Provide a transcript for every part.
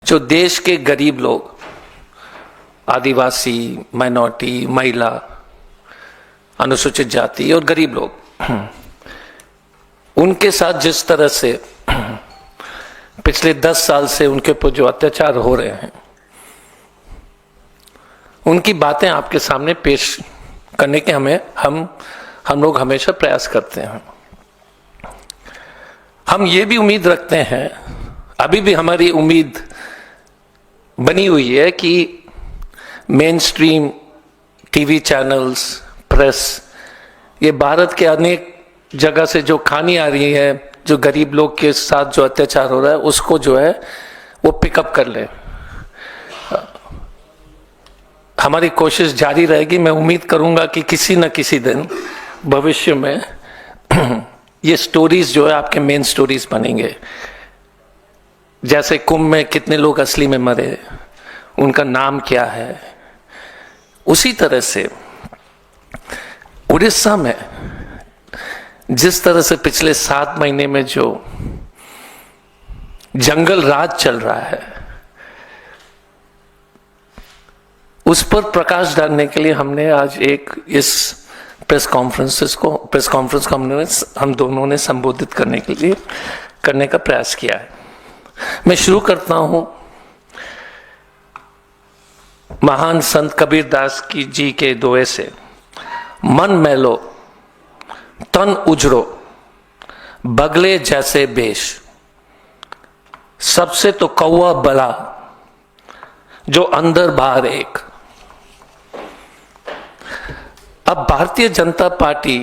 जो देश के गरीब लोग, आदिवासी, माइनॉरिटी, महिला, अनुसूचित जाति और गरीब लोग, उनके साथ जिस तरह से पिछले 10 साल से उनके ऊपर जो अत्याचार हो रहे हैं, उनकी बातें आपके सामने पेश करने के हम लोग हमेशा प्रयास करते हैं। हम ये भी उम्मीद रखते हैं, अभी भी हमारी उम्मीद बनी हुई है कि main stream TV channels, press, ये भारत के अनेक जगह से जो कहानी आ रही है, जो गरीब लोग के साथ जो अत्याचार हो रहा है, उसको जो है वो पिकअप कर ले। हमारी कोशिश जारी रहेगी। मैं उम्मीद करूंगा कि किसी न किसी दिन भविष्य में ये स्टोरीज जो है आपके मेन स्टोरीज बनेंगे। जैसे कुंभ में कितने लोग असली में मरे, उनका नाम क्या है, उसी तरह से उड़ीसा में जिस तरह से पिछले 7 महीने में जो जंगल राज चल रहा है, उस पर प्रकाश डालने के लिए हमने आज एक इस प्रेस कॉन्फ्रेंस को हम दोनों ने संबोधित करने का प्रयास किया है। मैं शुरू करता हूं महान संत कबीरदास जी के दोहे से, मन मैलो तन उजड़ो बगले जैसे बेश, सबसे तो कौवा बला जो अंदर बाहर एक। अब भारतीय जनता पार्टी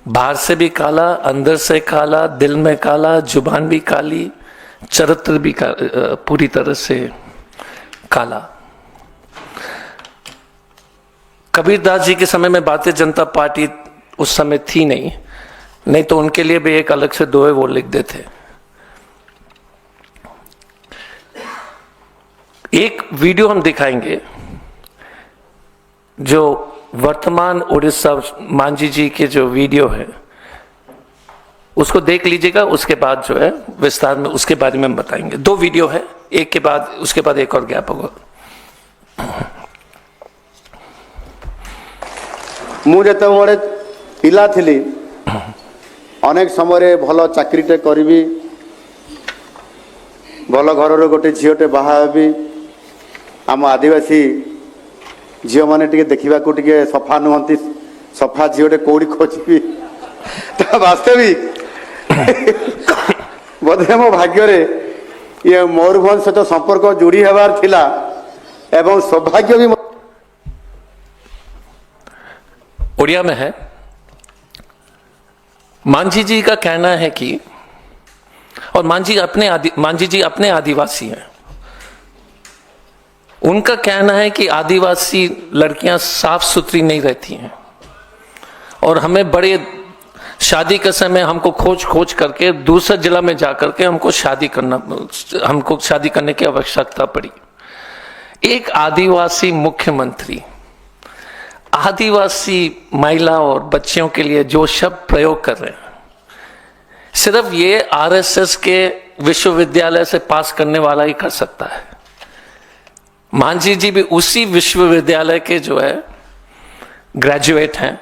बाहर से भी काला, अंदर से काला, दिल में काला, जुबान भी काली, चरित्र भी पूरी तरह से काला। कबीरदास जी के समय में भारतीय जनता पार्टी उस समय थी नहीं तो उनके लिए भी एक अलग से दोहे वो लिख देते। एक वीडियो हम दिखाएंगे जो वर्तमान उड़ीसा मांझी जी के जो वीडियो है उसको देख लीजिएगा। उसके बाद जो है विस्तार में उसके बारे में हम बताएंगे। 2 वीडियो है, एक के बाद उसके बाद एक और गैप होगा। मुझे पिला थिली अनेक समय भल चाकरीटे करी, भल घर गोटे झीटे बाहाबी, आम आदिवासी झील मैंने देखा टे सफा नुहति, सफा झीटे कौड़ी खोजी वास्तविक बोधे मो भाग्य ये मयूरभंज सहित संपर्क जोड़ी हबार थिला एवं सौभाग्य भी। उड़िया में है। मांझी जी का कहना है कि, और मांझी जी अपने आदिवासी हैं, उनका कहना है कि आदिवासी लड़कियां साफ सुथरी नहीं रहती हैं और हमें बड़े शादी के समय हमको खोज करके दूसरे जिला में जाकर के हमको शादी करने की आवश्यकता पड़ी। एक आदिवासी मुख्यमंत्री आदिवासी महिला और बच्चियों के लिए जो शब्द प्रयोग कर रहे हैं, सिर्फ ये आरएसएस के विश्वविद्यालय से पास करने वाला ही कर सकता है। मांझी जी भी उसी विश्वविद्यालय के जो है ग्रेजुएट हैं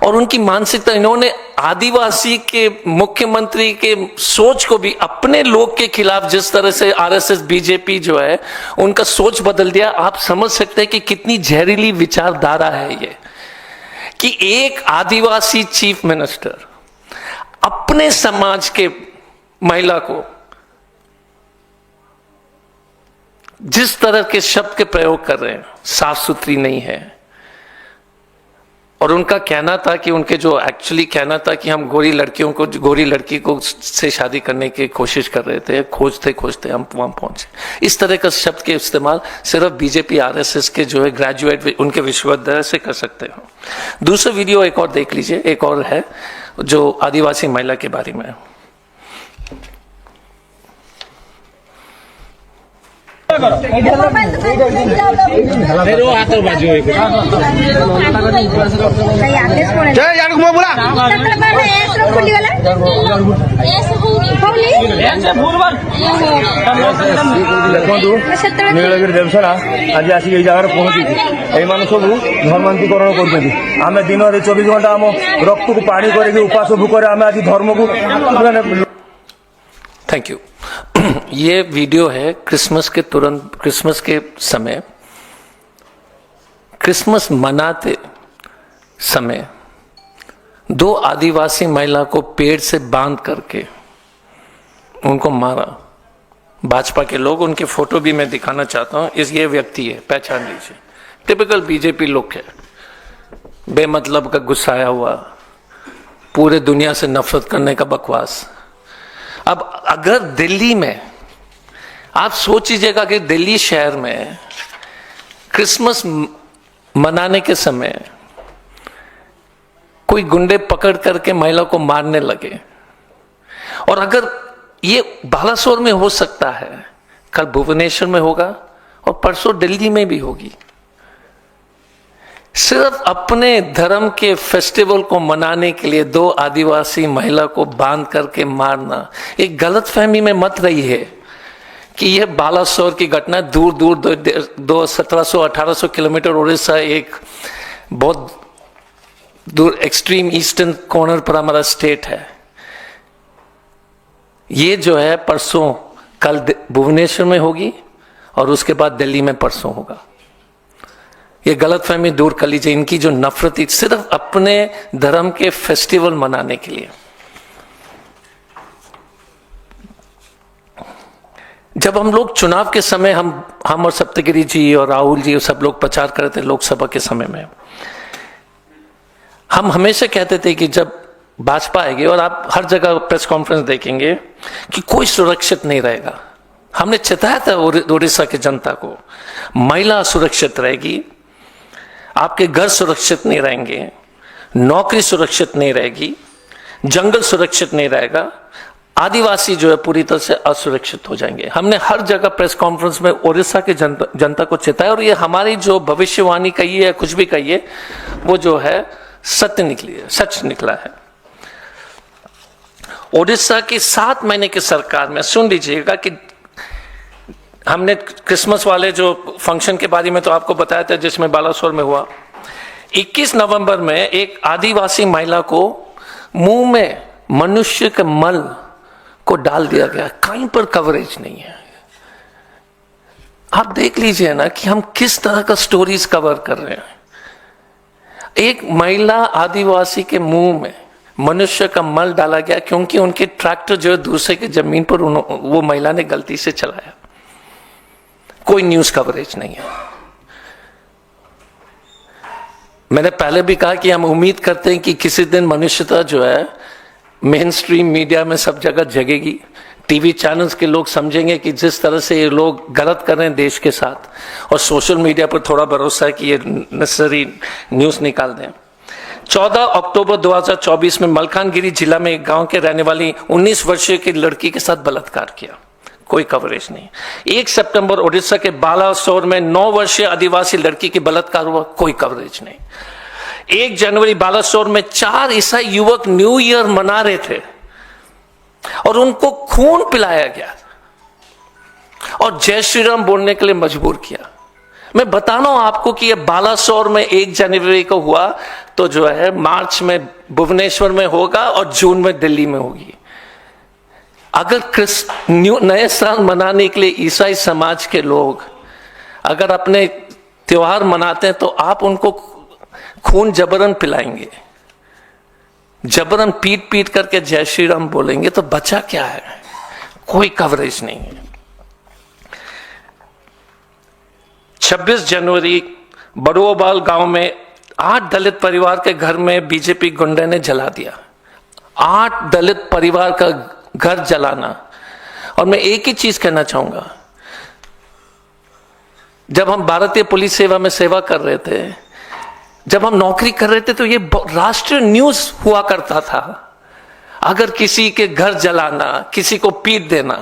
और उनकी मानसिकता, इन्होंने आदिवासी के मुख्यमंत्री के सोच को भी अपने लोग के खिलाफ जिस तरह से आरएसएस बीजेपी जो है उनका सोच बदल दिया। आप समझ सकते हैं कि कितनी जहरीली विचारधारा है ये, कि एक आदिवासी चीफ मिनिस्टर अपने समाज के महिला को जिस तरह के शब्द के प्रयोग कर रहे हैं, साफ सुथरी नहीं है। और उनका कहना था कि उनके जो एक्चुअली कहना था कि हम गोरी लड़की को से शादी करने की कोशिश कर रहे थे, खोजते हम वहां पहुंचे। इस तरह का शब्द के इस्तेमाल सिर्फ बीजेपी आरएसएस के जो है ग्रेजुएट उनके विश्वविद्यालय से कर सकते हो। दूसरा वीडियो एक और देख लीजिए, एक और है जो आदिवासी महिला के बारे में। ଦେଖନ୍ତୁ ନୀଳଗିରି ଦେବସେନା ଆଜି ଆସିକି ଏଇ ଜାଗାରେ ପହଞ୍ଚିଛି। ଏଇମାନେ ସବୁ ଧର୍ମାନ୍ତୀକରଣ କରୁଛନ୍ତି। ଆମେ ଦିନରେ 24 ଘଣ୍ଟା ଆମ ରକ୍ତକୁ ପାଣି କରିକି ଉପାସ ଭୋକରେ ଆମେ ଆଜି ଧର୍ମକୁ थैंक यू। ये वीडियो है क्रिसमस के समय, क्रिसमस मनाते समय 2 आदिवासी महिला को पेड़ से बांध करके उनको मारा भाजपा के लोग। उनके फोटो भी मैं दिखाना चाहता हूं। ये व्यक्ति है, पहचान लीजिए। टिपिकल बीजेपी लोग है, बेमतलब का गुस्साया हुआ, पूरे दुनिया से नफरत करने का बकवास। अब अगर दिल्ली में आप सोच लीजिएगा कि दिल्ली शहर में क्रिसमस मनाने के समय कोई गुंडे पकड़ करके महिला को मारने लगे, और अगर ये बालासोर में हो सकता है, कल भुवनेश्वर में होगा और परसों दिल्ली में भी होगी। सिर्फ अपने धर्म के फेस्टिवल को मनाने के लिए 2 आदिवासी महिला को बांध करके मारना, एक गलत फहमी में मत रही है कि यह बालासोर की घटना। दूर दूर 1700-1800 किलोमीटर उड़ीसा, एक बहुत दूर एक्सट्रीम ईस्टर्न कॉर्नर पर हमारा स्टेट है। ये जो है परसों कल भुवनेश्वर में होगी और उसके बाद दिल्ली में परसों होगा। ये गलतफहमी दूर कर लीजिए। इनकी जो नफरत थी सिर्फ अपने धर्म के फेस्टिवल मनाने के लिए। जब हम लोग चुनाव के समय हम और सप्तगिरी जी और राहुल जी और सब लोग प्रचार कर रहे थे लोकसभा के समय में, हम हमेशा कहते थे कि जब भाजपा आएगी, और आप हर जगह प्रेस कॉन्फ्रेंस देखेंगे कि कोई सुरक्षित नहीं रहेगा। हमने चेताया था उड़ीसा की जनता को, महिला सुरक्षित रहेगी, आपके घर सुरक्षित नहीं रहेंगे, नौकरी सुरक्षित नहीं रहेगी, जंगल सुरक्षित नहीं रहेगा, आदिवासी जो है पूरी तरह से असुरक्षित हो जाएंगे। हमने हर जगह प्रेस कॉन्फ्रेंस में उड़ीसा की जनता को चेताया, और ये हमारी जो भविष्यवाणी कही है, कुछ भी कहिए, वो जो है सत्य निकली है, सच निकला है। उड़ीसा की 7 महीने की सरकार में सुन लीजिएगा कि हमने क्रिसमस वाले जो फंक्शन के बारे में तो आपको बताया था, जिसमें बालासोर में हुआ। 21 नवंबर में एक आदिवासी महिला को मुंह में मनुष्य के मल को डाल दिया गया। कहीं पर कवरेज नहीं है। आप देख लीजिए ना कि हम किस तरह का स्टोरीज कवर कर रहे हैं। एक महिला आदिवासी के मुंह में मनुष्य का मल डाला गया क्योंकि उनके ट्रैक्टर जो है दूसरे की जमीन पर वो महिला ने गलती से चलाया। कोई न्यूज कवरेज नहीं है। मैंने पहले भी कहा कि हम उम्मीद करते हैं कि किसी दिन मनुष्यता जो है मेन स्ट्रीम मीडिया में सब जगह जगेगी। टीवी चैनल्स के लोग समझेंगे कि जिस तरह से ये लोग गलत कर रहे हैं देश के साथ, और सोशल मीडिया पर थोड़ा भरोसा है कि ये नेसेसरी न्यूज निकाल दें। 14 अक्टूबर 2024 में मलकानगिरी जिला में एक गांव के रहने वाली 19 वर्षीय की लड़की के साथ बलात्कार किया, कोई कवरेज नहीं। 1 सितंबर उड़ीसा के बालासोर में 9 वर्षीय आदिवासी लड़की की बलात्कार हुआ, कोई कवरेज नहीं। 1 जनवरी बालासोर में 4 ईसाई युवक न्यू ईयर मना रहे थे और उनको खून पिलाया गया और जय श्री राम बोलने के लिए मजबूर किया। मैं बता रहा हूं आपको कि ये बालासोर में 1 जनवरी को हुआ, तो जो है मार्च में भुवनेश्वर में होगा और जून में दिल्ली में होगी। अगर नए साल मनाने के लिए ईसाई समाज के लोग अगर अपने त्योहार मनाते हैं तो आप उनको खून जबरन पिलाएंगे, जबरन पीट पीट करके जय श्री राम बोलेंगे, तो बचा क्या है? कोई कवरेज नहीं है। 26 जनवरी बड़ुआबाल गांव में 8 दलित परिवार के घर में बीजेपी गुंडे ने जला दिया। 8 दलित परिवार का घर जलाना। और मैं एक ही चीज कहना चाहूंगा, जब हम भारतीय पुलिस सेवा में सेवा कर रहे थे, जब हम नौकरी कर रहे थे, तो ये राष्ट्रीय न्यूज हुआ करता था। अगर किसी के घर जलाना, किसी को पीट देना,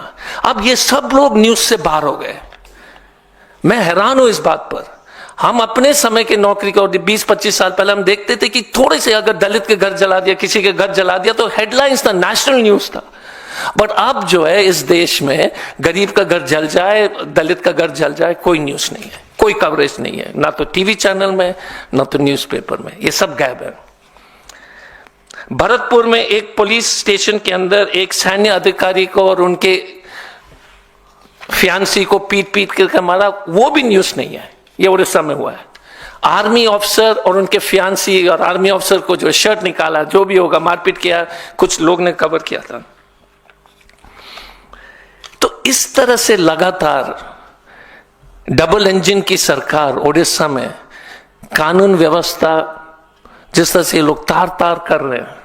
अब ये सब लोग न्यूज से बाहर हो गए। मैं हैरान हूं इस बात पर। हम अपने समय के नौकरी को 20-25 साल पहले हम देखते थे कि थोड़े से अगर दलित के घर जला दिया, किसी के घर जला दिया, तो हेडलाइंस था, नेशनल न्यूज था। बट अब जो है इस देश में गरीब का घर जल जाए, दलित का घर जल जाए, कोई न्यूज नहीं है, कोई कवरेज नहीं है, ना तो टीवी चैनल में ना तो न्यूज़पेपर में, ये सब गायब है। भरतपुर में एक पुलिस स्टेशन के अंदर एक सैन्य अधिकारी को और उनके फियांसी को पीट पीट कर मारा, वो भी न्यूज नहीं है, ये उड़ीसा में हुआ है। आर्मी ऑफिसर और उनके फियांसी और आर्मी ऑफिसर को जो शर्ट निकाला, जो भी होगा, मारपीट किया, कुछ लोग ने कवर किया था। तो इस तरह से लगातार डबल इंजन की सरकार उड़ीसा में कानून व्यवस्था जिस तरह से लोग तार तार कर रहे हैं,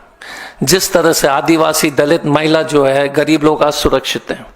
जिस तरह से आदिवासी दलित महिला जो है, गरीब लोग असुरक्षित हैं,